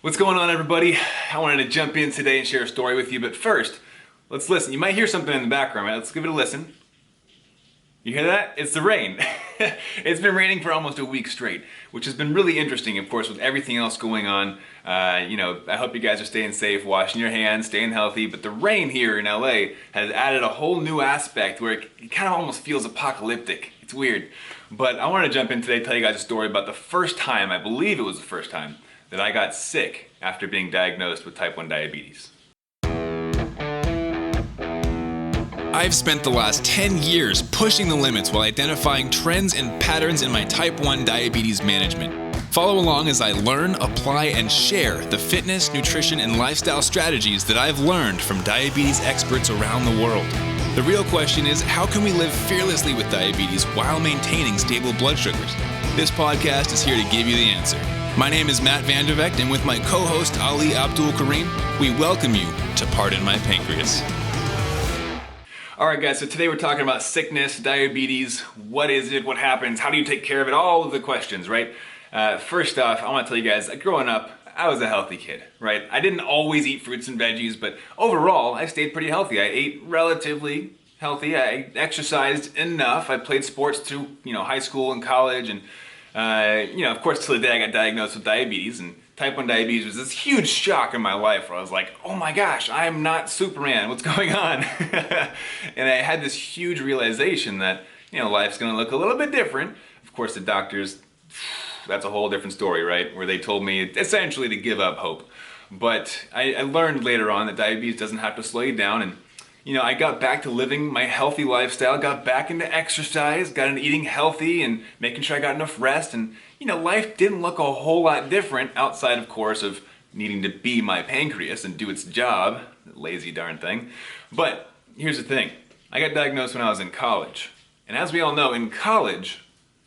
What's going on, everybody? I wanted to jump in today and share a story with you, but first, let's listen. You might hear something in the background, right? Let's give it a listen. You hear that? It's the rain. It's been raining for almost a week straight, which has been really interesting, of course, with everything else going on. I hope you guys are staying safe, washing your hands, staying healthy, but the rain here in LA has added a whole new aspect where it kind of almost feels apocalyptic. It's weird. But I want to jump in today and tell you guys a story about the first time, I believe it was the first time, that I got sick after being diagnosed with type 1 diabetes. I've spent the last 10 years pushing the limits while identifying trends and patterns in my type 1 diabetes management. Follow along as I learn, apply, and share the fitness, nutrition, and lifestyle strategies that I've learned from diabetes experts around the world. The real question is, how can we live fearlessly with diabetes while maintaining stable blood sugars? This podcast is here to give you the answer. My name is Matt Vandervecht, and with my co-host Ali Abdul Karim, we welcome you to Pardon My Pancreas. Alright guys, so today we're talking about sickness, diabetes, what is it, what happens, how do you take care of it, all of the questions, right? First off, I want to tell you guys, growing up, I was a healthy kid, right? I didn't always eat fruits and veggies, but overall, I stayed pretty healthy. I ate relatively healthy, I exercised enough, I played sports through, high school and college, and of course, till the day I got diagnosed with diabetes, and type 1 diabetes was this huge shock in my life where I was like, oh my gosh, I am not Superman, what's going on? And I had this huge realization that, life's gonna look a little bit different. Of course, the doctors, that's a whole different story, right? Where they told me essentially to give up hope. But I learned later on that diabetes doesn't have to slow you down, and I got back to living my healthy lifestyle, got back into exercise, got into eating healthy and making sure I got enough rest, and life didn't look a whole lot different outside, of course, of needing to be my pancreas and do its job, lazy darn thing. But here's the thing, I got diagnosed when I was in college, and as we all know, in college,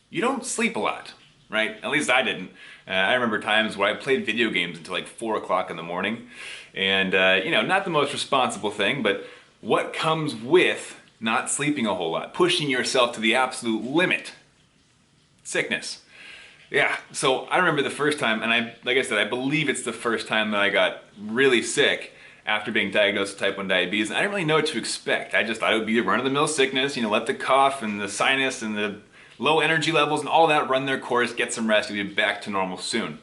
you don't sleep a lot, right? At least I didn't. I remember times where I played video games until like 4 o'clock in the morning, and not the most responsible thing, but what comes with not sleeping a whole lot, pushing yourself to the absolute limit? Sickness. Yeah, so I remember the first time, and like I said, I believe it's the first time that I got really sick after being diagnosed with type 1 diabetes, and I didn't really know what to expect. I just thought it would be a run-of-the-mill sickness, let the cough and the sinus and the low energy levels and all that run their course, get some rest, you'll be back to normal soon.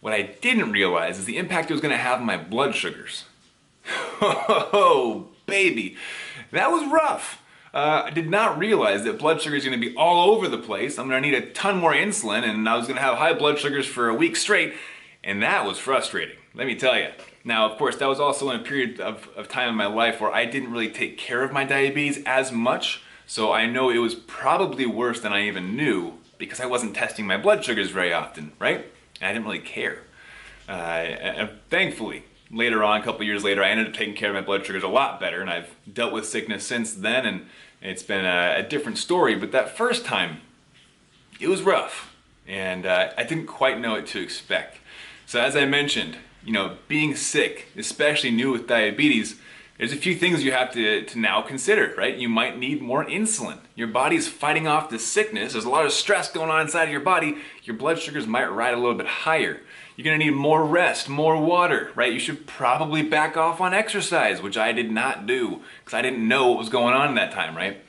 What I didn't realize is the impact it was going to have on my blood sugars. Oh, baby, that was rough. I did not realize that blood sugar is going to be all over the place. I'm going to need a ton more insulin, and I was going to have high blood sugars for a week straight, and that was frustrating, let me tell you. Now, of course, that was also in a period of time in my life where I didn't really take care of my diabetes as much, so I know it was probably worse than I even knew because I wasn't testing my blood sugars very often, right? And I didn't really care. And thankfully, later on, a couple years later, I ended up taking care of my blood sugars a lot better, and I've dealt with sickness since then, and it's been a different story. But that first time, it was rough, and I didn't quite know what to expect. So as I mentioned, being sick, especially new with diabetes, there's a few things you have to now consider, right? You might need more insulin. Your body's fighting off the sickness. There's a lot of stress going on inside of your body. Your blood sugars might ride a little bit higher. You're gonna need more rest, more water, right? You should probably back off on exercise, which I did not do because I didn't know what was going on in that time, right?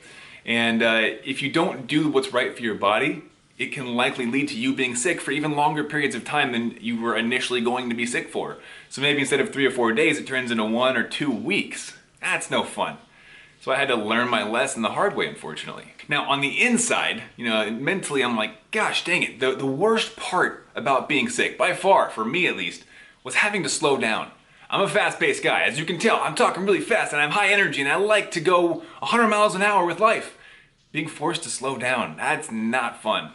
And if you don't do what's right for your body, it can likely lead to you being sick for even longer periods of time than you were initially going to be sick for. So maybe instead of 3 or 4 days, it turns into 1 or 2 weeks. That's no fun. So I had to learn my lesson the hard way, unfortunately. Now, on the inside, mentally, I'm like, gosh dang it, the worst part about being sick, by far, for me at least, was having to slow down. I'm a fast-paced guy. As you can tell, I'm talking really fast, and I have high energy, and I like to go 100 miles an hour with life. Being forced to slow down, that's not fun.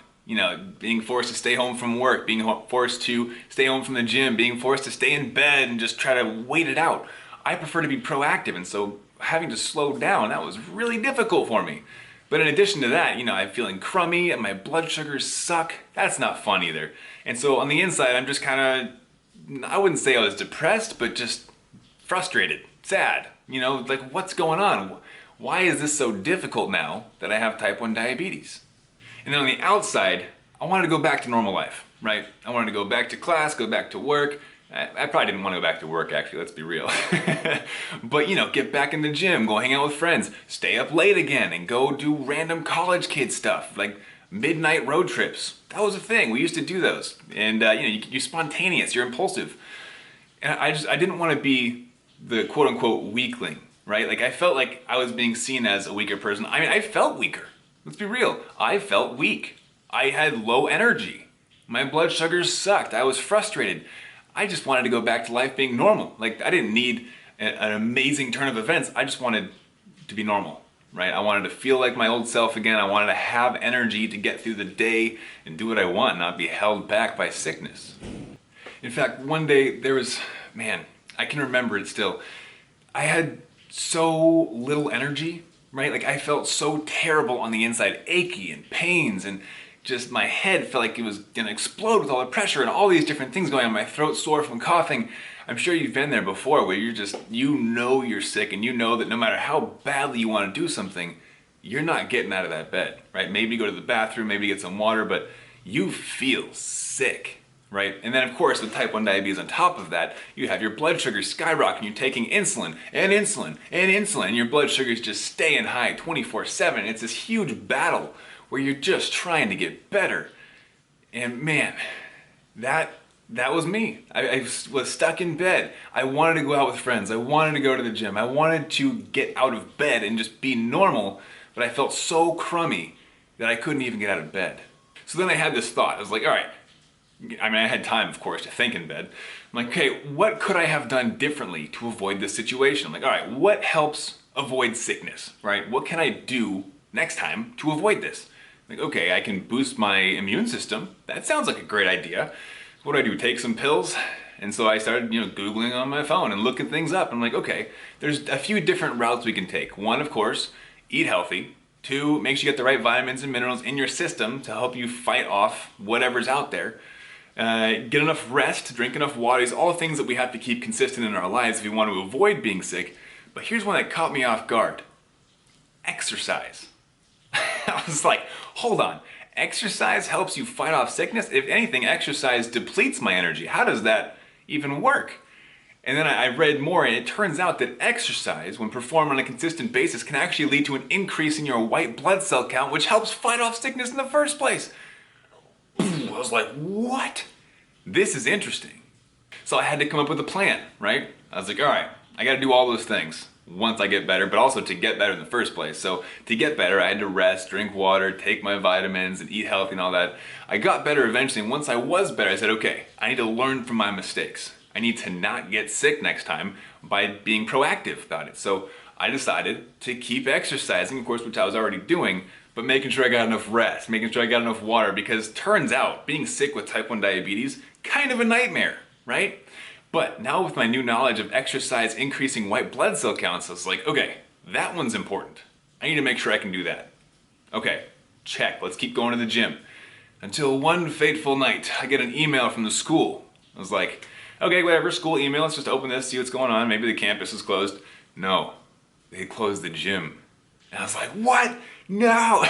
Being forced to stay home from work, being forced to stay home from the gym, being forced to stay in bed and just try to wait it out. I prefer to be proactive, and so having to slow down, that was really difficult for me. But in addition to that, I'm feeling crummy and my blood sugars suck. That's not fun either. And so on the inside, I'm just kind of, I wouldn't say I was depressed, but just frustrated, sad. Like, what's going on? Why is this so difficult now that I have type 1 diabetes? And then on the outside, I wanted to go back to normal life, right? I wanted to go back to class, go back to work, I probably didn't want to go back to work, actually, let's be real. But get back in the gym, go hang out with friends, stay up late again, and go do random college kid stuff, like midnight road trips. That was a thing, we used to do those. And you're spontaneous, you're impulsive. And I didn't want to be the quote unquote weakling, right? Like I felt like I was being seen as a weaker person. I mean, I felt weaker. Let's be real. I felt weak. I had low energy. My blood sugars sucked. I was frustrated. I just wanted to go back to life being normal. Like I didn't need an amazing turn of events. I just wanted to be normal, right? I wanted to feel like my old self again. I wanted to have energy to get through the day and do what I want, not be held back by sickness. In fact, one day there was, man, I can remember it still. I had so little energy, right? Like I felt so terrible on the inside, achy and pains, and just my head felt like it was gonna explode with all the pressure and all these different things going on. My throat sore from coughing. I'm sure you've been there before where you're just, you're sick and you know that no matter how badly you wanna do something, you're not getting out of that bed, right? Maybe go to the bathroom, maybe get some water, but you feel sick. Right? And then of course with type 1 diabetes on top of that, you have your blood sugar skyrocketing, you're taking insulin and insulin and insulin, and your blood sugar is just staying high 24/7. It's this huge battle where you're just trying to get better. And man, that was me. I was stuck in bed. I wanted to go out with friends. I wanted to go to the gym. I wanted to get out of bed and just be normal, but I felt so crummy that I couldn't even get out of bed. So then I had this thought. I was like, all right, I mean, I had time, of course, to think in bed. I'm like, okay, what could I have done differently to avoid this situation? I'm like, all right, what helps avoid sickness, right? What can I do next time to avoid this? Like, okay, I can boost my immune system. That sounds like a great idea. What do? Take some pills? And so I started, Googling on my phone and looking things up. I'm like, okay, there's a few different routes we can take. One, of course, eat healthy. Two, make sure you get the right vitamins and minerals in your system to help you fight off whatever's out there. Get enough rest, drink enough water. These are all things that we have to keep consistent in our lives if we want to avoid being sick. But here's one that caught me off guard. Exercise. I was like, hold on. Exercise helps you fight off sickness? If anything, exercise depletes my energy. How does that even work? And then I read more, and it turns out that exercise, when performed on a consistent basis, can actually lead to an increase in your white blood cell count, which helps fight off sickness in the first place. I was like, what? This is interesting. So I had to come up with a plan, right? I was like, all right, I got to do all those things once I get better, but also to get better in the first place. So to get better, I had to rest, drink water, take my vitamins, and eat healthy and all that. I got better eventually, and once I was better, I said, okay, I need to learn from my mistakes. I need to not get sick next time by being proactive about it. So I decided to keep exercising, of course, which I was already doing, but making sure I got enough rest, making sure I got enough water, because turns out being sick with type 1 diabetes, kind of a nightmare, right? But now with my new knowledge of exercise increasing white blood cell counts, I was like, okay, that one's important. I need to make sure I can do that. Okay, check, let's keep going to the gym. Until one fateful night, I get an email from the school. I was like, okay, whatever, school email, let's just open this, see what's going on. Maybe the campus is closed. No, they closed the gym. And I was like, what? No!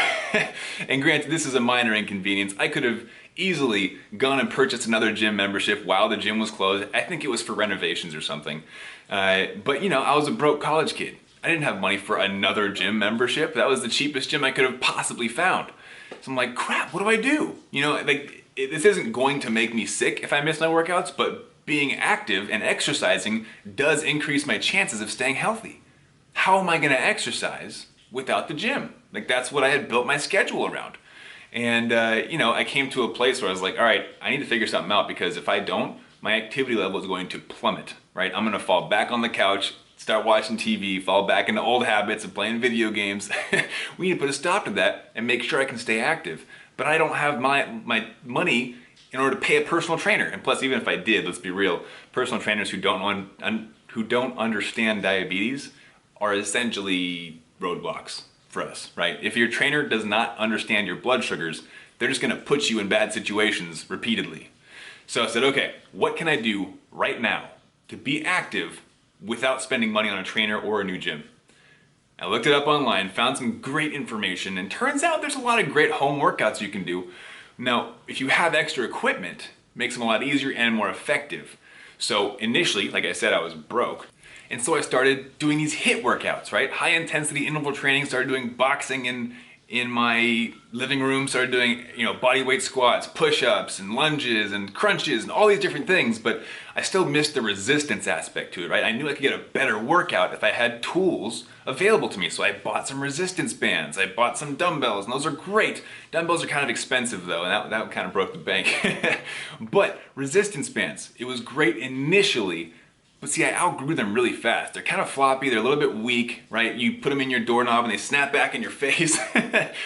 And granted, this is a minor inconvenience. I could have easily gone and purchased another gym membership while the gym was closed. I think it was for renovations or something. But I was a broke college kid. I didn't have money for another gym membership. That was the cheapest gym I could have possibly found. So I'm like, crap, what do I do? This isn't going to make me sick if I miss my workouts, but being active and exercising does increase my chances of staying healthy. How am I gonna exercise without the gym? That's what I had built my schedule around. And I came to a place where I was like, all right, I need to figure something out, because if I don't, my activity level is going to plummet, right? I'm gonna fall back on the couch, start watching TV, fall back into old habits of playing video games. We need to put a stop to that and make sure I can stay active. But I don't have my money in order to pay a personal trainer. And plus, even if I did, let's be real, personal trainers who don't understand diabetes are essentially roadblocks for us, right? If your trainer does not understand your blood sugars, they're just gonna put you in bad situations repeatedly. So I said, okay, what can I do right now to be active without spending money on a trainer or a new gym? I looked it up online, found some great information, and turns out there's a lot of great home workouts you can do. Now, if you have extra equipment, it makes them a lot easier and more effective. So initially, like I said, I was broke. And so I started doing these HIIT workouts, right? High intensity interval training, started doing boxing in my living room, started doing, body weight squats, push-ups and lunges and crunches and all these different things, but I still missed the resistance aspect to it, right? I knew I could get a better workout if I had tools available to me. So I bought some resistance bands, I bought some dumbbells, and those are great. Dumbbells are kind of expensive though, and that kind of broke the bank. But resistance bands, it was great initially. But see, I outgrew them really fast. They're kind of floppy, they're a little bit weak, right? You put them in your doorknob and they snap back in your face.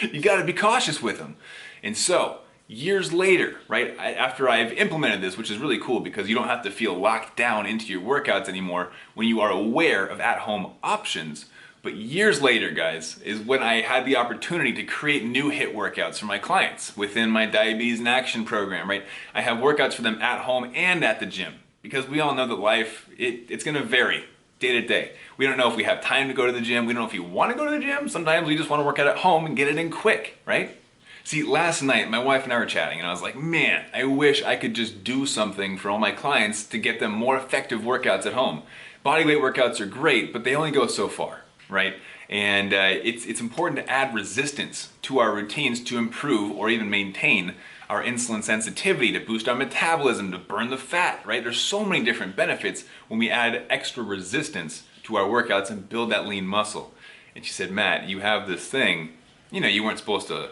You gotta be cautious with them. And so, years later, right, after I've implemented this, which is really cool because you don't have to feel locked down into your workouts anymore when you are aware of at-home options. But years later, guys, is when I had the opportunity to create new HIIT workouts for my clients within my Diabetes in Action program, right? I have workouts for them at home and at the gym. Because we all know that life, it's gonna vary day to day. We don't know if we have time to go to the gym. We don't know if you wanna go to the gym. Sometimes we just wanna work out at home and get it in quick, right? See, last night, my wife and I were chatting and I was like, man, I wish I could just do something for all my clients to get them more effective workouts at home. Bodyweight workouts are great, but they only go so far, right? And it's important to add resistance to our routines to improve or even maintain our insulin sensitivity, to boost our metabolism, to burn the fat, right? There's so many different benefits when we add extra resistance to our workouts and build that lean muscle. And she said, Matt, you have this thing, you weren't supposed to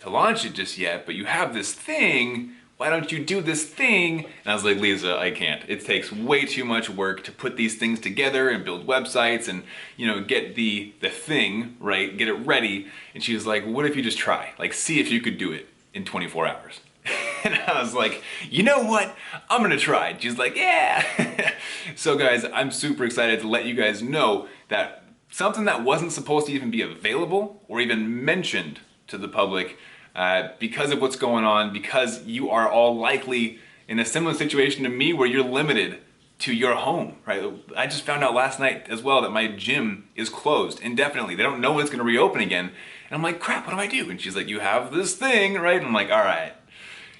launch it just yet, but you have this thing, why don't you do this thing? And I was like, Lisa, I can't. It takes way too much work to put these things together and build websites and, get the thing, right, get it ready. And she was like, what if you just try? Like, see if you could do it in 24 hours. And I was like, you know what? I'm gonna try. She's like, yeah. So guys, I'm super excited to let you guys know that something that wasn't supposed to even be available or even mentioned to the public because of what's going on, because you are all likely in a similar situation to me where you're limited to your home, right? I just found out last night as well that my gym is closed indefinitely. They don't know when it's gonna reopen again. And I'm like, crap, what do I do? And she's like, you have this thing, right? And I'm like, all right,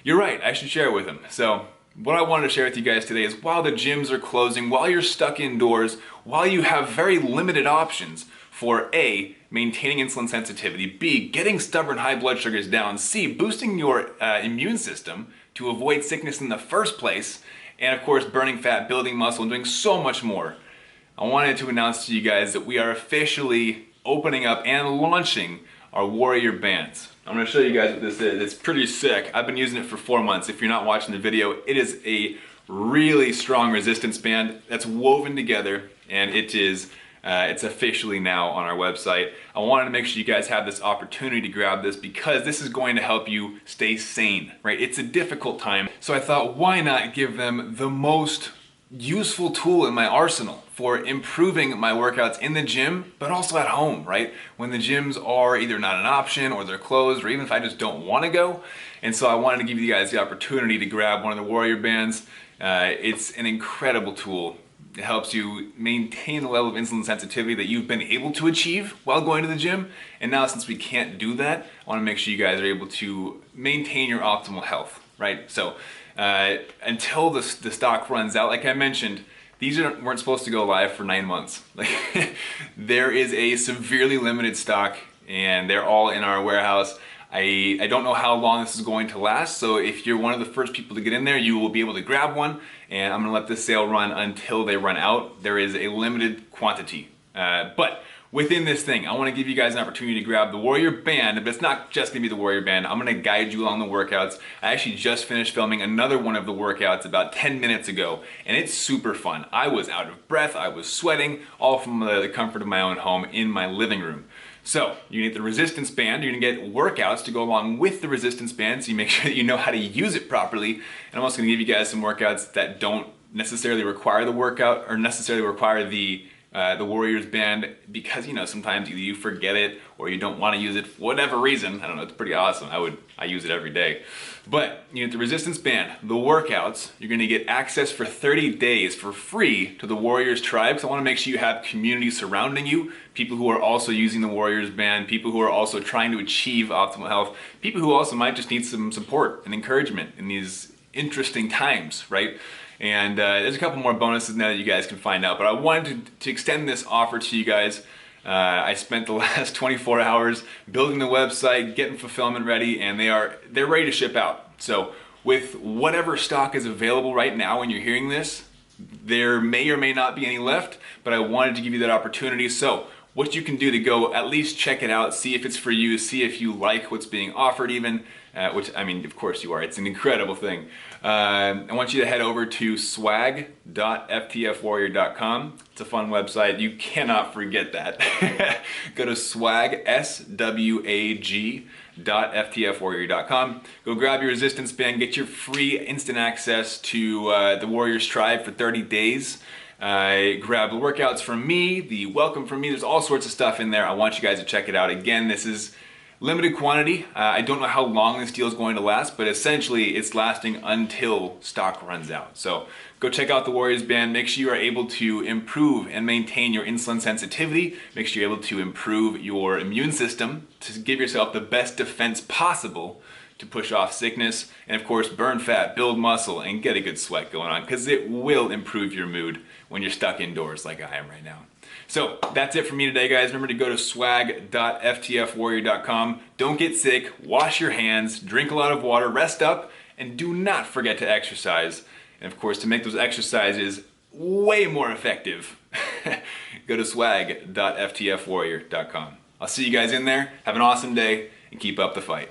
you're right, I should share it with him. So what I wanted to share with you guys today is while the gyms are closing, while you're stuck indoors, while you have very limited options for A, maintaining insulin sensitivity, B, getting stubborn high blood sugars down, C, boosting your immune system to avoid sickness in the first place, and of course, burning fat, building muscle, and doing so much more, I wanted to announce to you guys that we are officially opening up and launching our Warrior Bands. I'm gonna show you guys what this is. It's pretty sick. I've been using it for 4 months. If you're not watching the video, it is a really strong resistance band that's woven together, and it's officially now on our website. I wanted to make sure you guys have this opportunity to grab this because this is going to help you stay sane, right? It's a difficult time, so I thought, why not give them the most useful tool in my arsenal for improving my workouts in the gym, but also at home, right? When the gyms are either not an option or they're closed, or even if I just don't want to go. And so I wanted to give you guys the opportunity to grab one of the Warrior Bands. It's an incredible tool. It helps you maintain the level of insulin sensitivity that you've been able to achieve while going to the gym. And now since we can't do that, I want to make sure you guys are able to maintain your optimal health, right? So until the stock runs out, like I mentioned, these weren't supposed to go live for 9 months. Like, there is a severely limited stock and they're all in our warehouse. I don't know how long this is going to last, so if you're one of the first people to get in there, you will be able to grab one, and I'm gonna let this sale run until they run out. There is a limited quantity. But within this thing, I wanna give you guys an opportunity to grab the Warrior Band, but it's not just gonna be the Warrior Band. I'm gonna guide you along the workouts. I actually just finished filming another one of the workouts about 10 minutes ago, and it's super fun. I was out of breath, I was sweating, all from the comfort of my own home in my living room. So, you get the resistance band, you're gonna get workouts to go along with the resistance band, so you make sure that you know how to use it properly. And I'm also gonna give you guys some workouts that don't necessarily require the workout or necessarily require the Warriors Band, because sometimes either you forget it or you don't want to use it for whatever reason. I don't know, it's pretty awesome. I use it every day. But you get the resistance band, the workouts, you're gonna get access for 30 days for free to the Warriors Tribe. So I wanna make sure you have community surrounding you, people who are also using the Warriors Band, people who are also trying to achieve optimal health, people who also might just need some support and encouragement in these interesting times, right? And there's a couple more bonuses now that you guys can find out, but I wanted to extend this offer to you guys. I spent the last 24 hours building the website, getting fulfillment ready, and they're ready to ship out. So with whatever stock is available right now when you're hearing this, there may or may not be any left, but I wanted to give you that opportunity. So what you can do to go at least check it out, see if it's for you, see if you like what's being offered even, which I mean, of course you are, it's an incredible thing. I want you to head over to swag.ftfwarrior.com. It's a fun website, you cannot forget that. Go to swag, swag.ftfwarrior.com. Go grab your resistance band, get your free instant access to the Warriors Tribe for 30 days. Grab the workouts from me, the welcome from me, there's all sorts of stuff in there. I want you guys to check it out. Again, this is limited quantity. I don't know how long this deal is going to last, but essentially it's lasting until stock runs out. So go check out the Warriors Band. Make sure you are able to improve and maintain your insulin sensitivity. Make sure you're able to improve your immune system to give yourself the best defense possible to push off sickness, and of course burn fat, build muscle, and get a good sweat going on, because it will improve your mood when you're stuck indoors like I am right now. So that's it for me today, guys. Remember to go to swag.ftfwarrior.com. Don't get sick, wash your hands, drink a lot of water, rest up, and do not forget to exercise. And of course, to make those exercises way more effective, go to swag.ftfwarrior.com. I'll see you guys in there. Have an awesome day and keep up the fight.